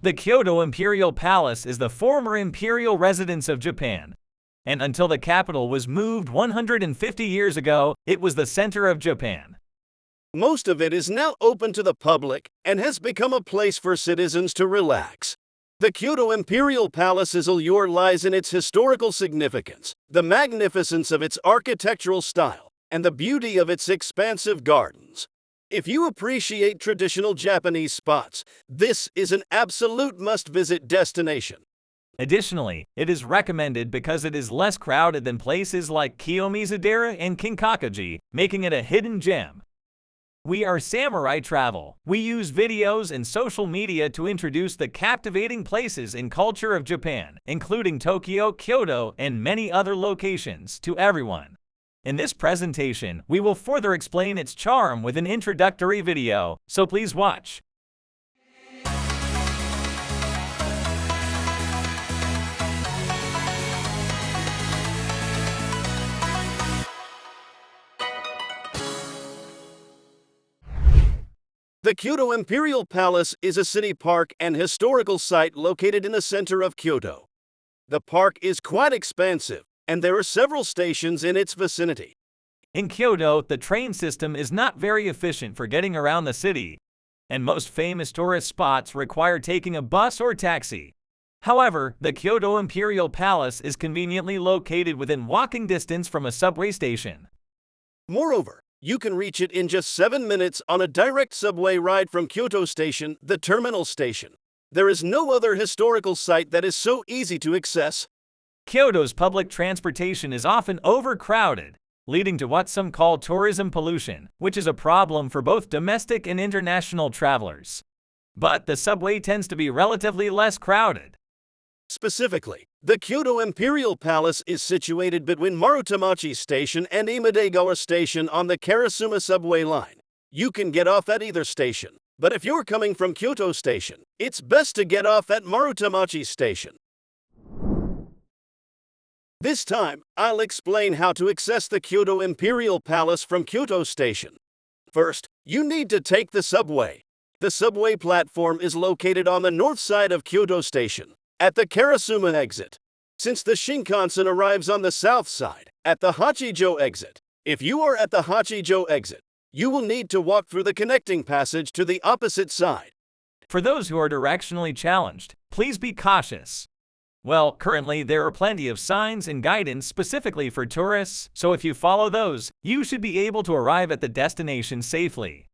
The Kyoto Imperial Palace is the former imperial residence of Japan, and until the capital was moved 150 years ago, it was the center of Japan. Most of it is now open to the public and has become a place for citizens to relax. The Kyoto Imperial Palace's allure lies in its historical significance, the magnificence of its architectural style, and the beauty of its expansive gardens. If you appreciate traditional Japanese spots, this is an absolute must-visit destination. Additionally, it is recommended because it is less crowded than places like Kiyomizu-dera and Kinkakuji, making it a hidden gem. We are Samurai Travel. We use videos and social media to introduce the captivating places and culture of Japan, including Tokyo, Kyoto, and many other locations, to everyone. In this presentation, we will further explain its charm with an introductory video, so please watch. The Kyoto Imperial Palace is a city park and historical site located in the center of Kyoto. The park is quite expansive, and there are several stations in its vicinity. In Kyoto, the train system is not very efficient for getting around the city, and most famous tourist spots require taking a bus or taxi. However, the Kyoto Imperial Palace is conveniently located within walking distance from a subway station. Moreover, you can reach it in just 7 minutes on a direct subway ride from Kyoto Station, the terminal station. There is no other historical site that is so easy to access. Kyoto's public transportation is often overcrowded, leading to what some call tourism pollution, which is a problem for both domestic and international travelers. But the subway tends to be relatively less crowded. Specifically, the Kyoto Imperial Palace is situated between Marutamachi Station and Imadegawa Station on the Karasuma subway line. You can get off at either station, but if you're coming from Kyoto Station, it's best to get off at Marutamachi Station. This time, I'll explain how to access the Kyoto Imperial Palace from Kyoto Station. First, you need to take the subway. The subway platform is located on the north side of Kyoto Station, at the Karasuma exit. Since the Shinkansen arrives on the south side, at the Hachijo exit. If you are at the Hachijo exit, you will need to walk through the connecting passage to the opposite side. For those who are directionally challenged, please be cautious. Well, currently there are plenty of signs and guidance specifically for tourists, so if you follow those, you should be able to arrive at the destination safely.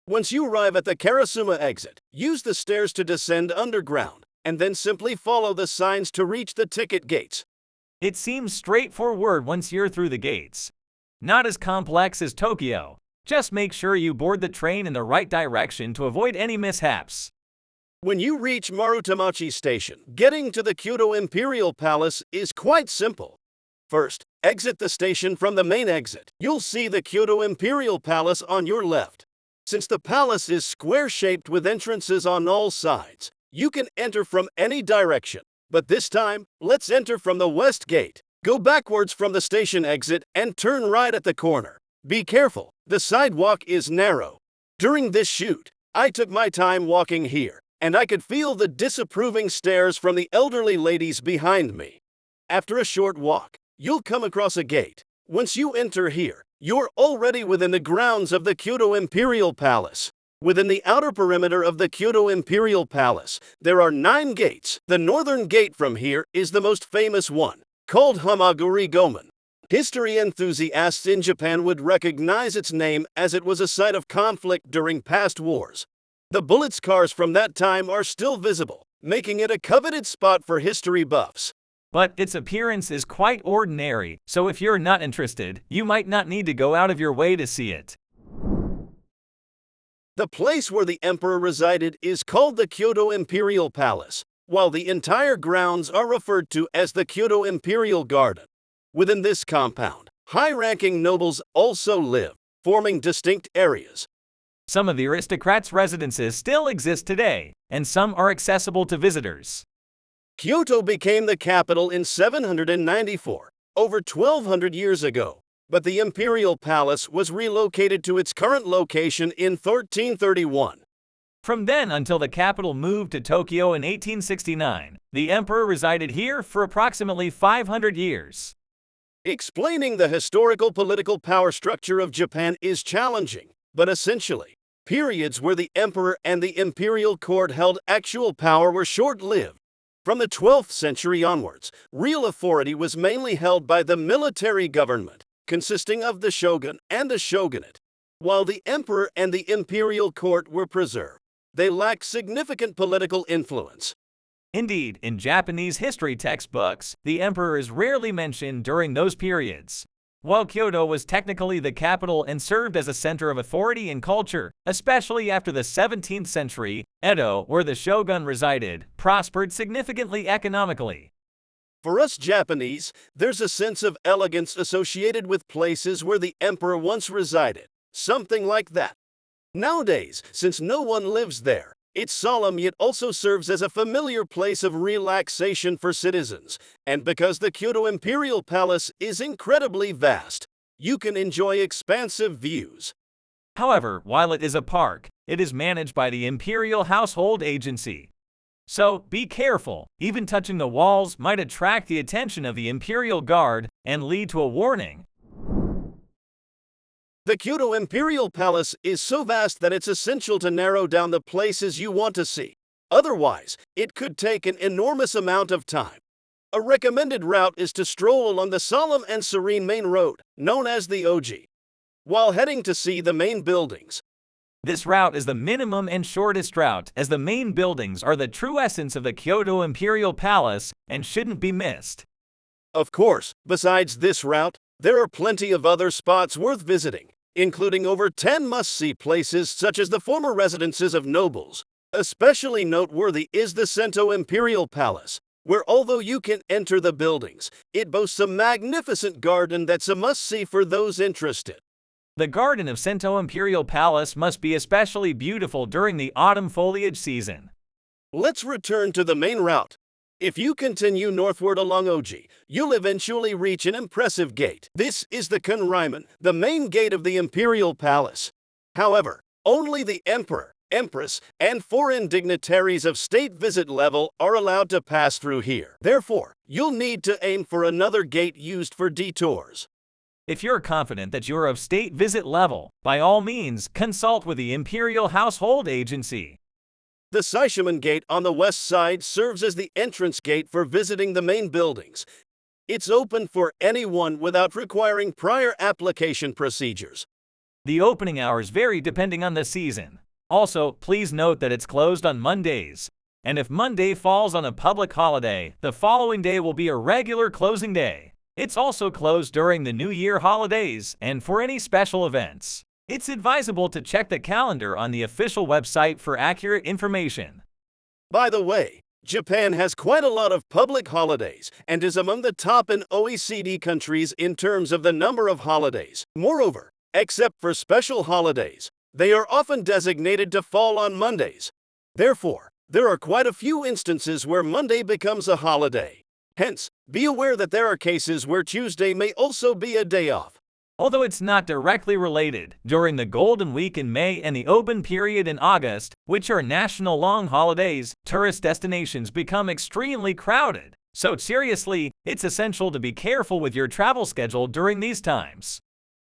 Once you arrive at the Karasuma exit, use the stairs to descend underground, and then simply follow the signs to reach the ticket gates. It seems straightforward once you're through the gates. Not as complex as Tokyo. Just make sure you board the train in the right direction to avoid any mishaps. When you reach Marutamachi Station, getting to the Kyoto Imperial Palace is quite simple. First, exit the station from the main exit. You'll see the Kyoto Imperial Palace on your left. Since the palace is square-shaped with entrances on all sides, you can enter from any direction. But this time, let's enter from the west gate. Go backwards from the station exit and turn right at the corner. Be careful, the sidewalk is narrow. During this shoot, I took my time walking here, and I could feel the disapproving stares from the elderly ladies behind me. After a short walk, you'll come across a gate. Once you enter here, you're already within the grounds of the Kyoto Imperial Palace. Within the outer perimeter of the Kyoto Imperial Palace, there are 9 gates. The northern gate from here is the most famous one, called Hamaguri Gomen. History enthusiasts in Japan would recognize its name as it was a site of conflict during past wars. The bullet scars from that time are still visible, making it a coveted spot for history buffs. But its appearance is quite ordinary, so if you're not interested, you might not need to go out of your way to see it. The place where the emperor resided is called the Kyoto Imperial Palace, while the entire grounds are referred to as the Kyoto Imperial Garden. Within this compound, high-ranking nobles also live, forming distinct areas. Some of the aristocrats' residences still exist today, and some are accessible to visitors. Kyoto became the capital in 794, over 1200 years ago, but the Imperial Palace was relocated to its current location in 1331. From then until the capital moved to Tokyo in 1869, the emperor resided here for approximately 500 years. Explaining the historical political power structure of Japan is challenging, but essentially, periods where the emperor and the imperial court held actual power were short-lived. From the 12th century onwards, real authority was mainly held by the military government, consisting of the shogun and the shogunate. While the emperor and the imperial court were preserved, they lacked significant political influence. Indeed, in Japanese history textbooks, the emperor is rarely mentioned during those periods. While Kyoto was technically the capital and served as a center of authority and culture, especially after the 17th century, Edo, where the shogun resided, prospered significantly economically. For us Japanese, there's a sense of elegance associated with places where the emperor once resided, something like that. Nowadays, since no one lives there, it's solemn yet also serves as a familiar place of relaxation for citizens, and because the Kyoto Imperial Palace is incredibly vast, you can enjoy expansive views. However, while it is a park, it is managed by the Imperial Household Agency. So, be careful, even touching the walls might attract the attention of the Imperial Guard and lead to a warning. The Kyoto Imperial Palace is so vast that it's essential to narrow down the places you want to see. Otherwise, it could take an enormous amount of time. A recommended route is to stroll along the solemn and serene main road, known as the Oji, while heading to see the main buildings. This route is the minimum and shortest route, as the main buildings are the true essence of the Kyoto Imperial Palace and shouldn't be missed. Of course, besides this route, there are plenty of other spots worth visiting, including over 10 must-see places such as the former residences of nobles. Especially noteworthy is the Sento Imperial Palace, where although you can enter the buildings, it boasts a magnificent garden that's a must-see for those interested. The garden of Sento Imperial Palace must be especially beautiful during the autumn foliage season. Let's return to the main route. If you continue northward along Oji, you'll eventually reach an impressive gate. This is the Kunryman, the main gate of the Imperial Palace. However, only the Emperor, Empress, and foreign dignitaries of state visit level are allowed to pass through here. Therefore, you'll need to aim for another gate used for detours. If you're confident that you're of state visit level, by all means, consult with the Imperial Household Agency. The Seishiman Gate on the west side serves as the entrance gate for visiting the main buildings. It's open for anyone without requiring prior application procedures. The opening hours vary depending on the season. Also, please note that it's closed on Mondays. And if Monday falls on a public holiday, the following day will be a regular closing day. It's also closed during the New Year holidays and for any special events. It's advisable to check the calendar on the official website for accurate information. By the way, Japan has quite a lot of public holidays and is among the top in OECD countries in terms of the number of holidays. Moreover, except for special holidays, they are often designated to fall on Mondays. Therefore, there are quite a few instances where Monday becomes a holiday. Hence, be aware that there are cases where Tuesday may also be a day off. Although it's not directly related, during the Golden Week in May and the open period in August, which are national long holidays, tourist destinations become extremely crowded. So seriously, it's essential to be careful with your travel schedule during these times.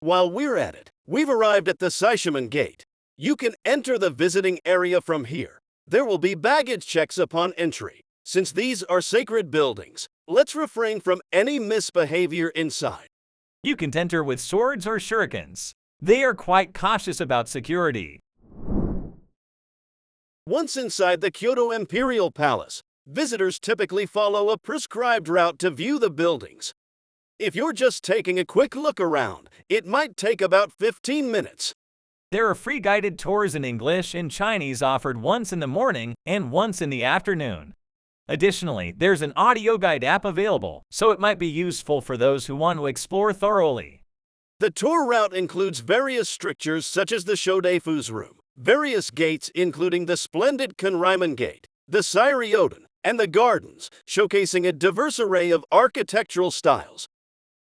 While we're at it, we've arrived at the Seishiman Gate. You can enter the visiting area from here. There will be baggage checks upon entry. Since these are sacred buildings, let's refrain from any misbehavior inside. You can enter with swords or shurikens. They are quite cautious about security. Once inside the Kyoto Imperial Palace, visitors typically follow a prescribed route to view the buildings. If you're just taking a quick look around, it might take about 15 minutes. There are free guided tours in English and Chinese offered once in the morning and once in the afternoon. Additionally, there's an audio guide app available, so it might be useful for those who want to explore thoroughly. The tour route includes various strictures such as the Shodefu's room, various gates including the splendid Kunryman Gate, the Sairyoden, and the gardens, showcasing a diverse array of architectural styles.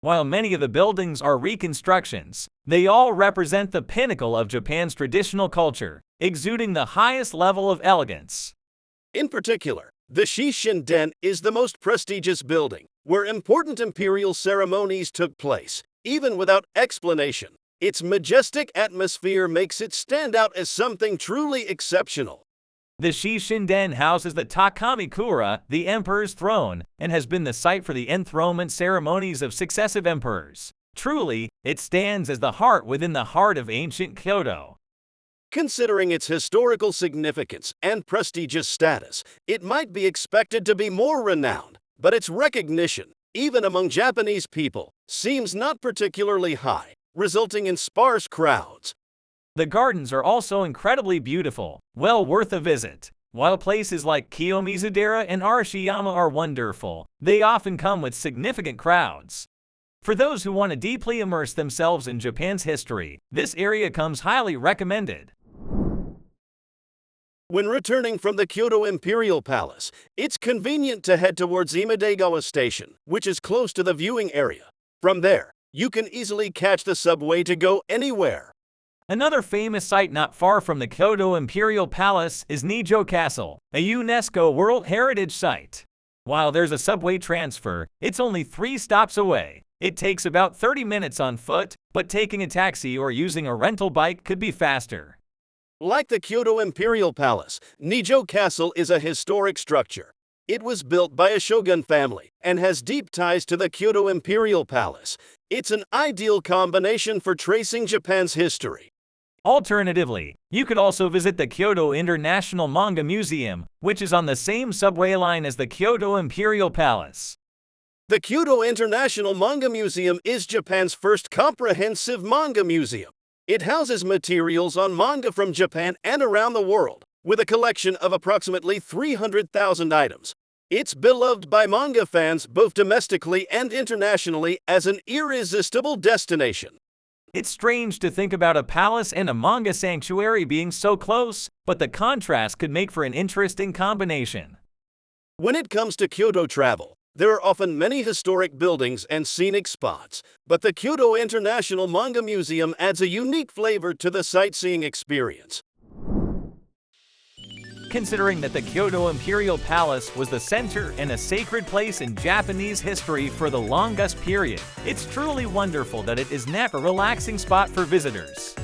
While many of the buildings are reconstructions, they all represent the pinnacle of Japan's traditional culture, exuding the highest level of elegance. In particular, the Shishinden is the most prestigious building, where important imperial ceremonies took place, even without explanation. Its majestic atmosphere makes it stand out as something truly exceptional. The Shishinden houses the Takamikura, the emperor's throne, and has been the site for the enthronement ceremonies of successive emperors. Truly, it stands as the heart within the heart of ancient Kyoto. Considering its historical significance and prestigious status, it might be expected to be more renowned, but its recognition, even among Japanese people, seems not particularly high, resulting in sparse crowds. The gardens are also incredibly beautiful, well worth a visit. While places like Kiyomizu-dera and Arashiyama are wonderful, they often come with significant crowds. For those who want to deeply immerse themselves in Japan's history, this area comes highly recommended. When returning from the Kyoto Imperial Palace, it's convenient to head towards Imadegawa Station, which is close to the viewing area. From there, you can easily catch the subway to go anywhere. Another famous site not far from the Kyoto Imperial Palace is Nijo Castle, a UNESCO World Heritage Site. While there's a subway transfer, it's only 3 stops away. It takes about 30 minutes on foot, but taking a taxi or using a rental bike could be faster. Like the Kyoto Imperial Palace, Nijo Castle is a historic structure. It was built by a shogun family and has deep ties to the Kyoto Imperial Palace. It's an ideal combination for tracing Japan's history. Alternatively, you could also visit the Kyoto International Manga Museum, which is on the same subway line as the Kyoto Imperial Palace. The Kyoto International Manga Museum is Japan's first comprehensive manga museum. It houses materials on manga from Japan and around the world, with a collection of approximately 300,000 items. It's beloved by manga fans both domestically and internationally as an irresistible destination. It's strange to think about a palace and a manga sanctuary being so close, but the contrast could make for an interesting combination. When it comes to Kyoto travel, there are often many historic buildings and scenic spots, but the Kyoto International Manga Museum adds a unique flavor to the sightseeing experience. Considering that the Kyoto Imperial Palace was the center and a sacred place in Japanese history for the longest period, it's truly wonderful that it is now a relaxing spot for visitors.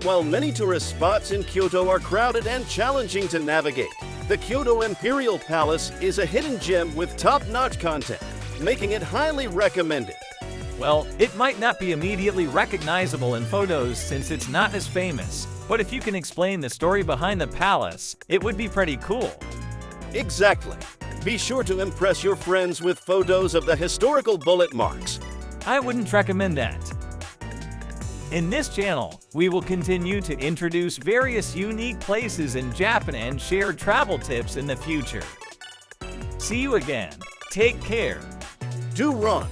While many tourist spots in Kyoto are crowded and challenging to navigate, the Kyoto Imperial Palace is a hidden gem with top-notch content, making it highly recommended. Well, it might not be immediately recognizable in photos since it's not as famous, but if you can explain the story behind the palace, it would be pretty cool. Exactly. Be sure to impress your friends with photos of the historical bullet marks. I wouldn't recommend that. In this channel, we will continue to introduce various unique places in Japan and share travel tips in the future. See you again. Take care. Do run.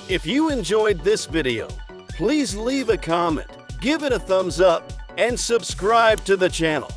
If you enjoyed this video, please leave a comment, give it a thumbs up, and subscribe to the channel.